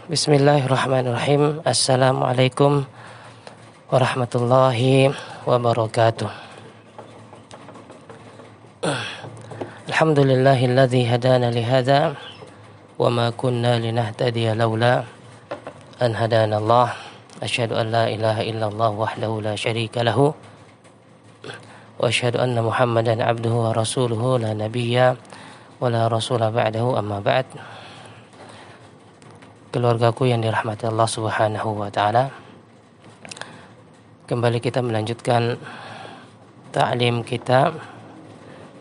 Bismillahirrahmanirrahim. Assalamualaikum warahmatullahi wabarakatuh. Alhamdulillahilladzi hadana lihada wa ma kunna linahtadiya laula an hadana Allah. Asyhadu an la ilaha illallah wahdahu la syarika lahu wa asyhadu anna Muhammadan abduhu wa rasuluhu la nabiyya wa la rasula ba'dahu, amma ba'd. Keluargaku yang dirahmati Allah Subhanahu wa taala, kembali kita melanjutkan ta'lim kita,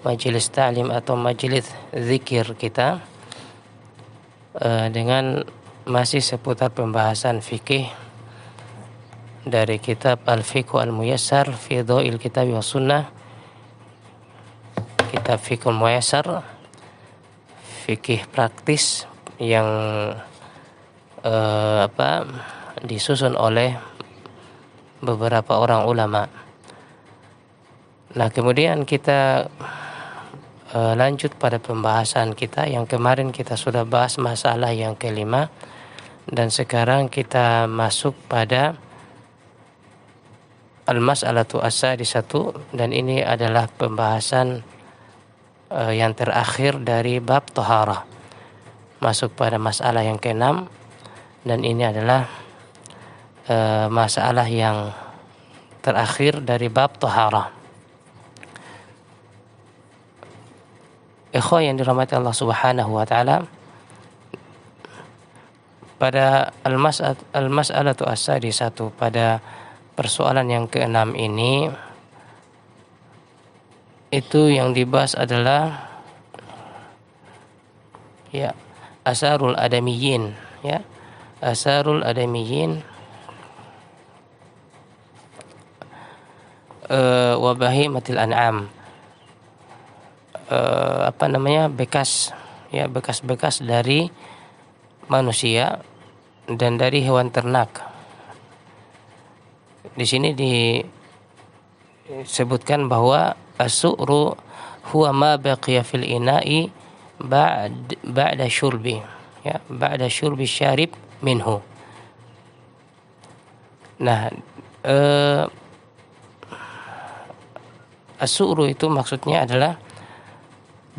majelis ta'lim atau majelis zikir kita, dengan masih seputar pembahasan fikih dari kitab Al-Fiqh Al-Muyassar fi Dha'il Kitab wa Sunnah. Kitab Fiqh Al-Muyassar, fikih praktis yang disusun oleh beberapa orang ulama. Nah, kemudian kita lanjut pada pembahasan kita yang kemarin. Kita sudah bahas masalah yang kelima, dan sekarang kita masuk pada al-mas'alatu as-sadisatu, dan ini adalah pembahasan yang terakhir dari bab thaharah, masuk pada masalah yang keenam, dan ini adalah masalah yang terakhir dari bab thaharah. Ikhwan yang dirahmati Allah Subhanahu wa taala, pada al-mas'alatu as-sadisatu, pada persoalan yang keenam ini, itu yang dibahas adalah asarul adamiyyin, asarul adamiyyin wa bahimatil an'am, bekas dari manusia dan dari hewan ternak. Di sini disebutkan bahwa as-su'ru huwa ma baqiya fil ina'i ba'da syurbi, ba'da syurbi syarib minhu. Nah, as-su'ru itu maksudnya adalah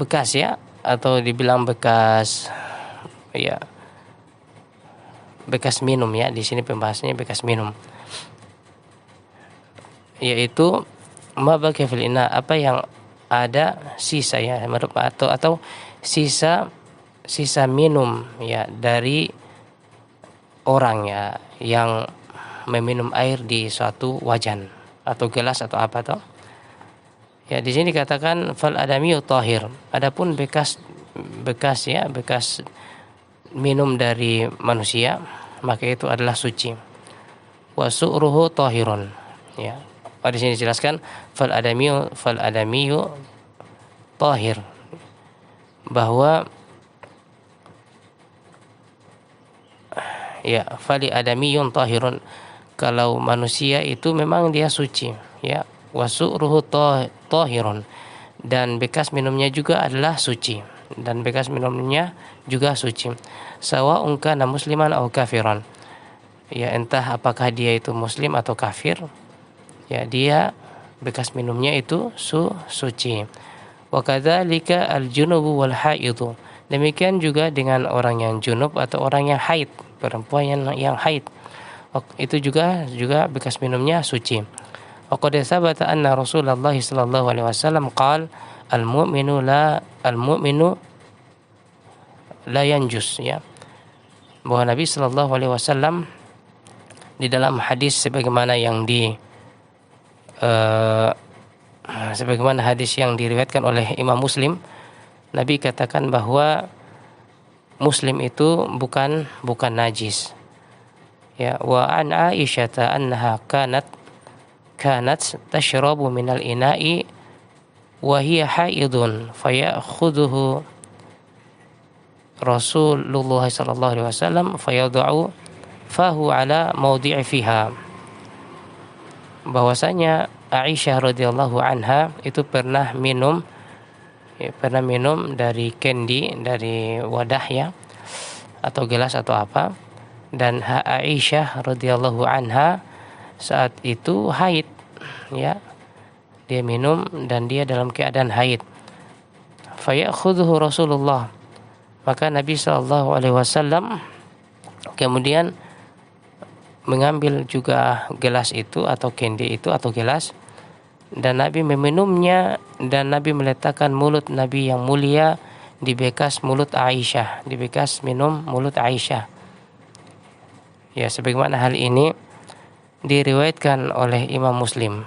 bekas, atau dibilang bekas, bekas minum, di sini pembahasannya bekas minum, yaitu ma baqiya fil ina, apa yang ada sisa, atau sisa minum dari orang yang meminum air di suatu wajan atau gelas atau apa toh. Di sini dikatakan fal adamiyu tahir. Adapun bekas minum dari manusia, maka itu adalah suci. Wa su'ruhu tahirun. Di sini dijelaskan fal adamiyu tahir, bahwa fali adamiyun tahirun, kalau manusia itu memang dia suci, wasu'ruhu tahirun, dan bekas minumnya juga adalah suci, sawa'un kana musliman aw kafiran, entah apakah dia itu muslim atau kafir, dia bekas minumnya itu suci. Wa kadzalika al-junubu wal haidu, demikian juga dengan orang yang junub atau orang yang haid, perempuan yang haid, itu juga bekas minumnya suci. Wa qad tsabata anna Rasulullah sallallahu alaihi wasallam qala al-mu'minu la yanjus, bahwa Nabi sallallahu alaihi wasallam di dalam hadis sebagaimana hadis yang diriwayatkan oleh Imam Muslim, Nabi katakan bahwa Muslim itu bukan najis. Wa an Aisyah annaha kanat tashrabu minal ina'i wa hiya haidun fayakhudhuhu Rasulullah sallallahu alaihi wasallam fayad'u fahu ala mawdi'i fiha, bahwasanya Aisyah radhiyallahu anha itu pernah minum dari kendi, dari wadah atau gelas atau apa, dan Aisyah radhiyallahu anha saat itu haid, ya. Dia minum dan dia dalam keadaan haid. Fayakhudhu Rasulullah, maka Nabi sallallahu alaihi wasallam kemudian mengambil juga gelas itu atau kendi itu atau gelas, dan Nabi meminumnya, dan Nabi meletakkan mulut Nabi yang mulia di bekas mulut Aisyah, di bekas minum mulut Aisyah. Ya, sebagaimana hal ini diriwayatkan oleh Imam Muslim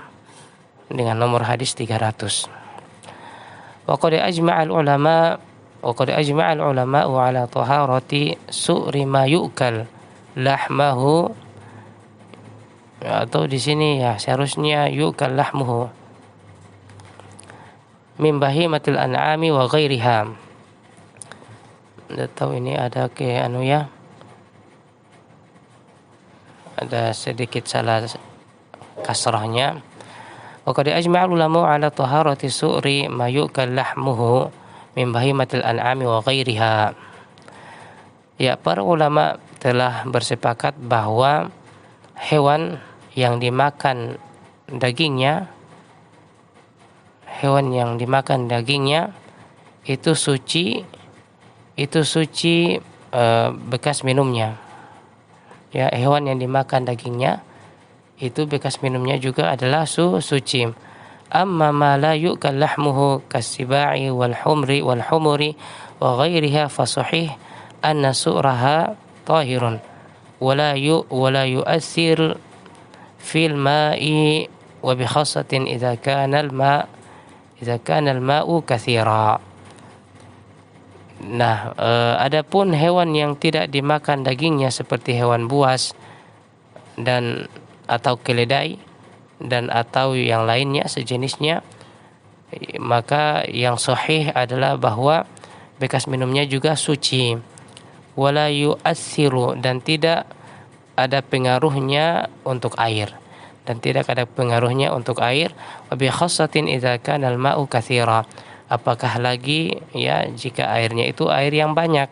dengan nomor hadis 300. Wa qad ajma'al ulama ala taharati su'ri ma yu'kal lahmahu, atau di sini ya seharusnya yu'kal lahmuhu min bahimatil an'ami wa ghairiha. Anda tahu ini ada ada sedikit salah kasrahnya. Wa qad ajma'al ulama ala taharati su'ri ma yu'kal lahmuhu min bahimatil an'ami wa ghairiha. Ya, para ulama telah bersepakat bahwa hewan yang dimakan dagingnya itu suci bekas minumnya. Ya, hewan yang dimakan dagingnya itu bekas minumnya juga adalah suci. Amma ma la yu'kal lahmuhu kasibai wal humri wa ghairiha fa sahih anna su'raha tahirun wala yu'athir fil ma'i wa bi khassatin idza kana al-ma'u katsira. Nah, adapun hewan yang tidak dimakan dagingnya seperti hewan buas dan atau keledai dan atau yang lainnya sejenisnya, maka yang sahih adalah bahwa bekas minumnya juga suci. Wala yu'assiru, dan tidak ada pengaruhnya untuk air, wa bi khassatin idza kana al-ma'u katsira, apakah lagi ya jika airnya itu air yang banyak.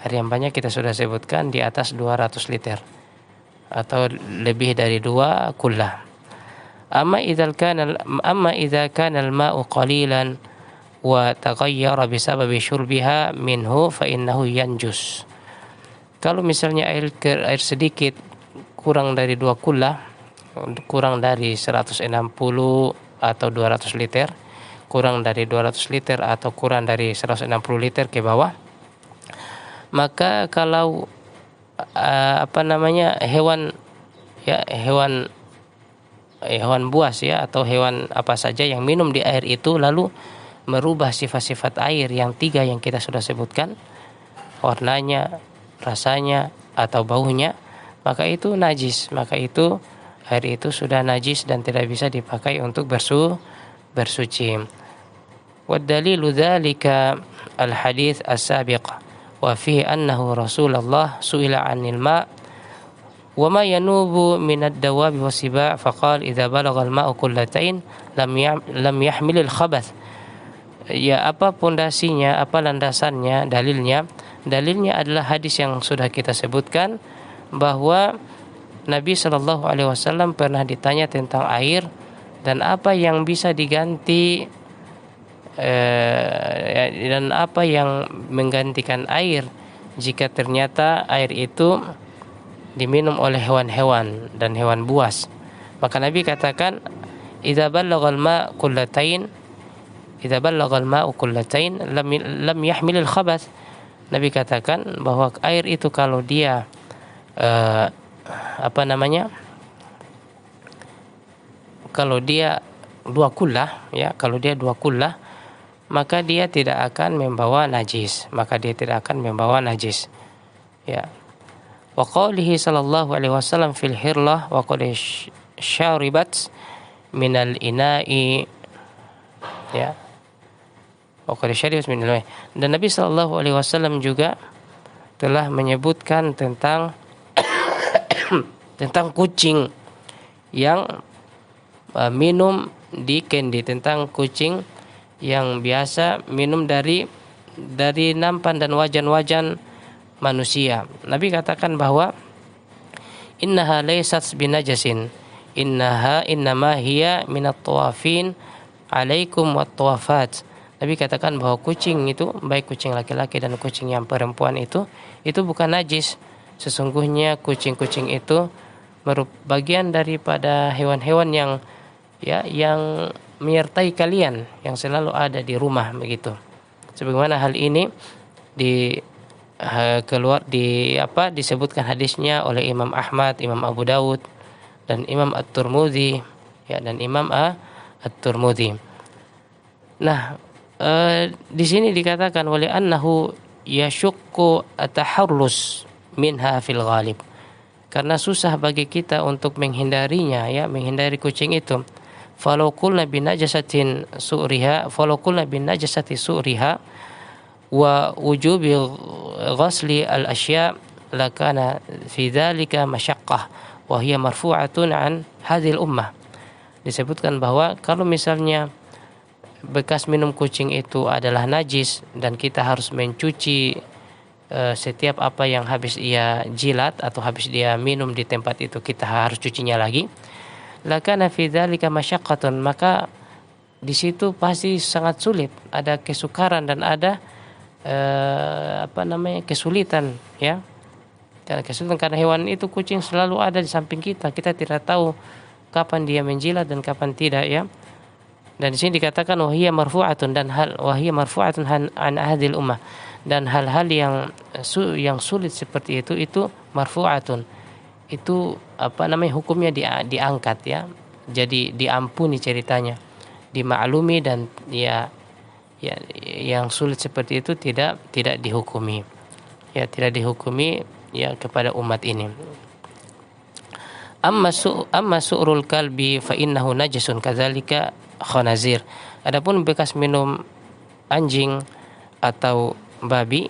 Air yang banyak kita sudah sebutkan di atas 200 liter atau lebih dari 2 kullah. Amma idza kana al-ma'u qalilan wa taghayyara bisababi syurbiha minhu fa innahu yanjus. Kalau misalnya air sedikit, kurang dari 2 kullah, kurang dari 160 atau 200 liter, kurang dari 200 liter atau kurang dari 160 liter ke bawah, maka kalau hewan buas ya atau hewan apa saja yang minum di air itu lalu merubah sifat-sifat air yang 3 yang kita sudah sebutkan, warnanya, rasanya atau baunya, maka itu najis, maka itu air itu sudah najis dan tidak bisa dipakai untuk bersuci. Wa dalilu dzalika al-hadits as-sabiq wa fihi annahu Rasulullah su'ila 'anil ma' wa ma yanubu minad dawabi wasiba' faqala idza balagha al-ma'u qullatain lam yahmil al-khabath. Ya, apa pondasinya, apa landasannya, dalilnya adalah hadis yang sudah kita sebutkan, bahwa Nabi Shallallahu Alaihi Wasallam pernah ditanya tentang air dan apa yang bisa diganti dan apa yang menggantikan air jika ternyata air itu diminum oleh hewan-hewan dan hewan buas. Maka Nabi katakan, idza ballaghal ma'u qullatain lam yahmilil khabath. Nabi katakan bahwa air itu kalau dia kalau dia 2 kullah ya, kalau dia 2 kullah, maka dia tidak akan membawa najis, ya. Wa qaulihi sallallahu alaihi wasallam fil hirlah wa qad syaribat minal ina'i, ya. Dan Nabi sallallahu alaihi wasallam juga telah menyebutkan tentang kucing yang minum di kendi, tentang kucing yang biasa minum dari nampan dan wajan-wajan manusia. Nabi katakan bahwa innaha laysat binajasin, innama hiya minat tawafin alaikum wat tawafat. Nabi katakan bahwa kucing itu, baik kucing laki-laki dan kucing yang perempuan itu bukan najis. Sesungguhnya kucing-kucing itu bagian daripada hewan-hewan yang menyertai kalian, yang selalu ada di rumah begitu. Sebagaimana hal ini disebutkan hadisnya oleh Imam Ahmad, Imam Abu Dawud dan Imam At-Tirmidzi, dan Imam At-Tirmidzi. Nah, di sini dikatakan wali annahu yashukku ataharrus minha fil ghalib, karena susah bagi kita untuk menghindarinya, menghindari kucing itu. Falau qulna binajasati su'riha wa wujubi ghasli al-asya' lakana fi dzalika masyaqqah wa hiya marfu'atun an hadhil ummah. Disebutkan bahwa kalau misalnya bekas minum kucing itu adalah najis dan kita harus mencuci setiap apa yang habis ia jilat atau habis dia minum di tempat itu, kita harus cucinya lagi. Lakana fi dzalika masyaqqatun, maka di situ pasti sangat sulit, ada kesukaran dan ada kesulitan, ya. Dan kesulitan karena hewan itu, kucing selalu ada di samping kita tidak tahu kapan dia menjilat dan kapan tidak, ya. Dan di sini dikatakan wahiyya marfu'atun an ahdil ummah, dan hal-hal yang sulit seperti itu marfu'atun, itu hukumnya diangkat, ya. Jadi diampuni ceritanya, dimaklumi, dan yang sulit seperti itu tidak dihukumi, tidak dihukumi kepada umat ini. Amma su'rul kalbi fa innahu najasun kadzalika khanazir. Adapun bekas minum anjing atau babi,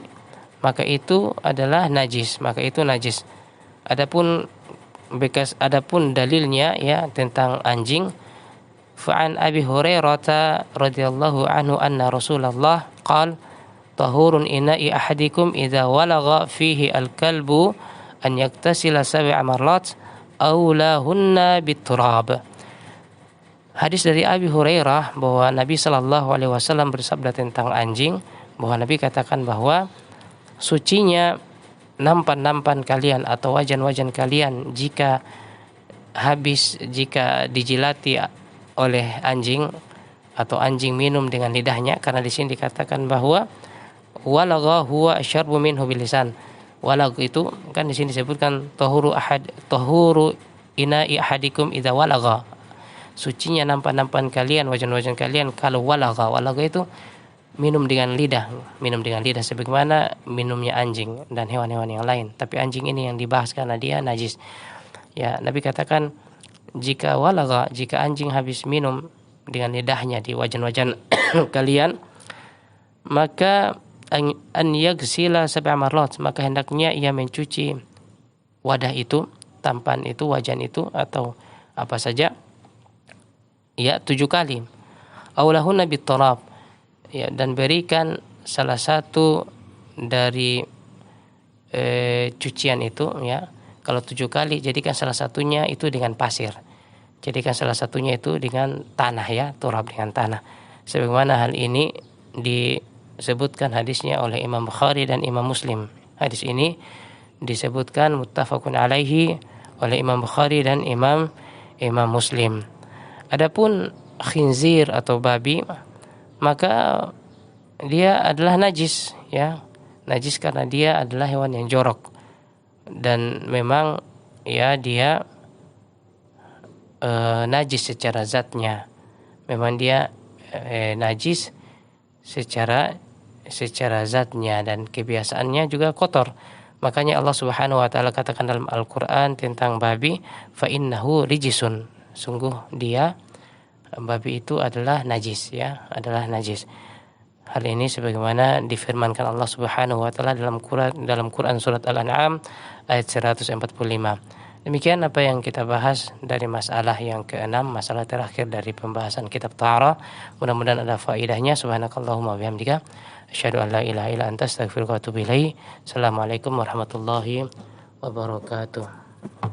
maka itu adalah najis, Adapun dalilnya, tentang anjing, fa'an Abi Hurairah radhiyallahu anhu anna Rasulullah qala tahurun ina'i ahadikum idza walagha fihi al-kalbu an yaktasila sab'a marrat aw lahunna bit-turab. Hadis dari Abi Hurairah bahwa Nabi sallallahu alaihi wasallam bersabda tentang anjing, bahwa Nabi katakan bahwa sucinya nampan-nampan kalian atau wajan-wajan kalian jika dijilati oleh anjing atau anjing minum dengan lidahnya, karena di sini dikatakan bahwa walagha huwa asyarbu minhu bilisan. Walag itu kan di sini disebutkan tahuru ina'i ahadikum idza walagha. Sucinya nampan-nampan kalian, wajan-wajan kalian kalau walagha itu minum dengan lidah sebagaimana minumnya anjing dan hewan-hewan yang lain. Tapi anjing ini yang dibahas karena dia najis. Ya, Nabi katakan jika anjing habis minum dengan lidahnya di wajan-wajan kalian, maka an yagsila sab'a marrat, maka hendaknya ia mencuci wadah itu, tampan itu, wajan itu atau apa saja 7 kali. Aulahunna bit-turab, dan berikan salah satu dari cucian itu, kalau 7 kali, jadikan salah satunya itu dengan pasir, jadikan salah satunya itu dengan tanah, turab dengan tanah. Sebagaimana hal ini disebutkan hadisnya oleh Imam Bukhari dan Imam Muslim. Hadis ini disebutkan muttafaqun alaihi oleh Imam Bukhari dan Imam Muslim. Adapun khinzir atau babi, maka dia adalah najis, najis karena dia adalah hewan yang jorok, dan memang dia najis secara zatnya, memang dia najis secara zatnya, dan kebiasaannya juga kotor. Makanya Allah Subhanahu wa taala katakan dalam Al-Qur'an tentang babi, fa innahu rijisun, sungguh dia, babi itu adalah najis, adalah najis. Hal ini sebagaimana difirmankan Allah Subhanahu wa taala dalam Quran surat Al-An'am ayat 145. Demikian apa yang kita bahas dari masalah yang ke-6, masalah terakhir dari pembahasan kitab Taharah. Mudah-mudahan ada faedahnya. Subhanakallahumma wa bihamdika asyhadu an la ilaha illa anta astaghfiruka wa atubu ilaik. Assalamualaikum warahmatullahi wabarakatuh.